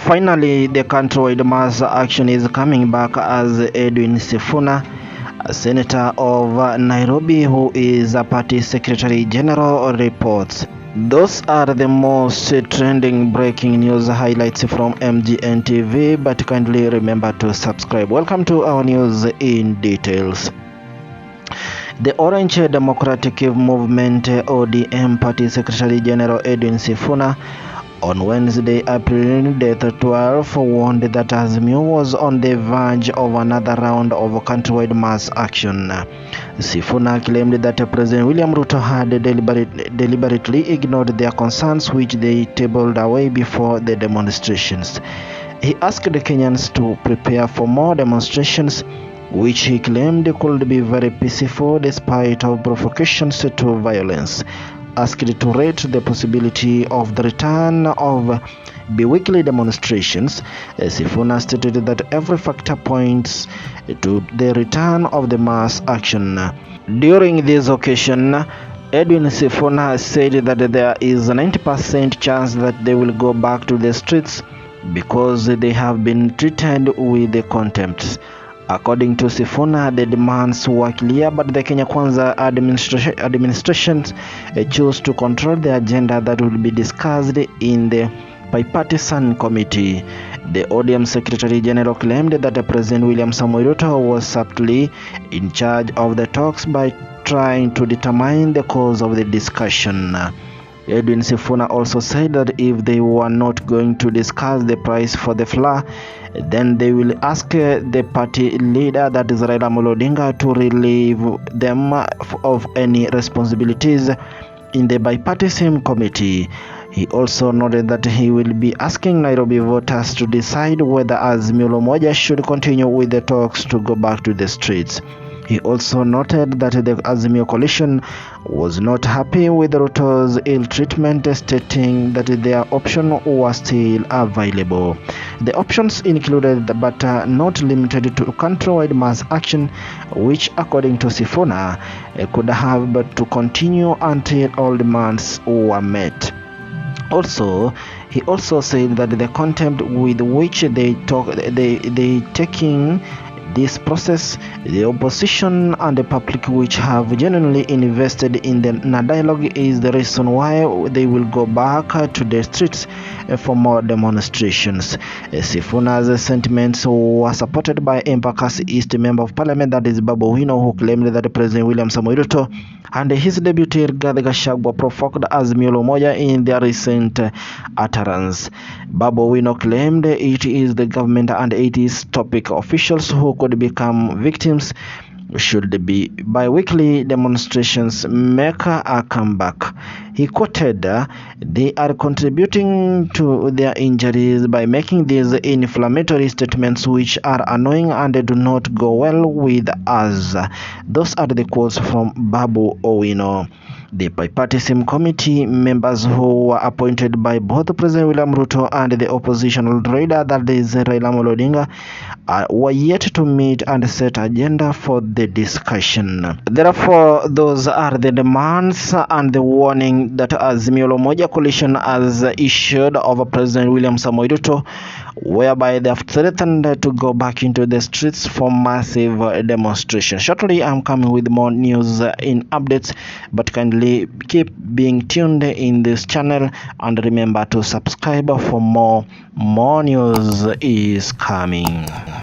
Finally, the countrywide mass action is coming back as Edwin Sifuna, a senator of Nairobi who is a party secretary general, reports. Those are the most trending breaking news highlights from MGN TV, but kindly remember to subscribe. Welcome to our news in details. The Orange Democratic Movement ODM Party Secretary General Edwin Sifuna on Wednesday, April 12, warned that Azimio was on the verge of another round of countrywide mass action. Sifuna claimed that President William Ruto had deliberately ignored their concerns, which they tabled away before the demonstrations. He asked the Kenyans to prepare for more demonstrations, which he claimed could be very peaceful despite of provocations to violence. Asked to rate the possibility of the return of bi-weekly demonstrations, Sifuna stated that every factor points to the return of the mass action. During this occasion, Edwin Sifuna said that there is a 90% chance that they will go back to the streets because they have been treated with contempt. According to Sifuna, the demands were clear, but the Kenya Kwanza administration chose to control the agenda that will be discussed in the bipartisan committee. The ODM Secretary General claimed that President William Samoei Ruto was subtly in charge of the talks by trying to determine the cause of the discussion. Edwin Sifuna also said that if they were not going to discuss the price for the flour, then they will ask the party leader, that is RAILA Odinga, to relieve them of any responsibilities in the bipartisan committee. He also noted that he will be asking Nairobi voters to decide whether Azimio should continue with the talks to go back to the streets. He also noted that the Azimio coalition was not happy with Ruto's ill treatment, stating that their option was still available. The options included, but not limited to, countrywide mass action, which, according to Sifuna, could have but to continue until all demands were met. He also said that the contempt with which they taking this process, the opposition and the public, which have genuinely invested in the dialogue, is the reason why they will go back to the streets for more demonstrations. Sifuna's sentiments were supported by Embakasi East Member of Parliament, that is Babu Owino, who claimed that President William Samoei Ruto and his deputy Rigathi Gachagua provoked Azimio in their recent utterance. Babu Owino claimed it is the government and its topic officials who could become victims should the bi-weekly demonstrations make a comeback. He quoted, "They are contributing to their injuries by making these inflammatory statements which are annoying and do not go well with us." Those are the quotes from Babu Owino. The bipartisan committee members who were appointed by both President William Ruto and the opposition leader, that is RAILA Odinga, were yet to meet and set agenda for the discussion. Therefore, those are the demands and the warning that Azimio coalition has issued over President William Samoei Ruto, whereby they have threatened to go back into the streets for massive demonstration. Shortly, I'm coming with more news in updates, but kindly keep being tuned in this channel and remember to subscribe for more news is coming.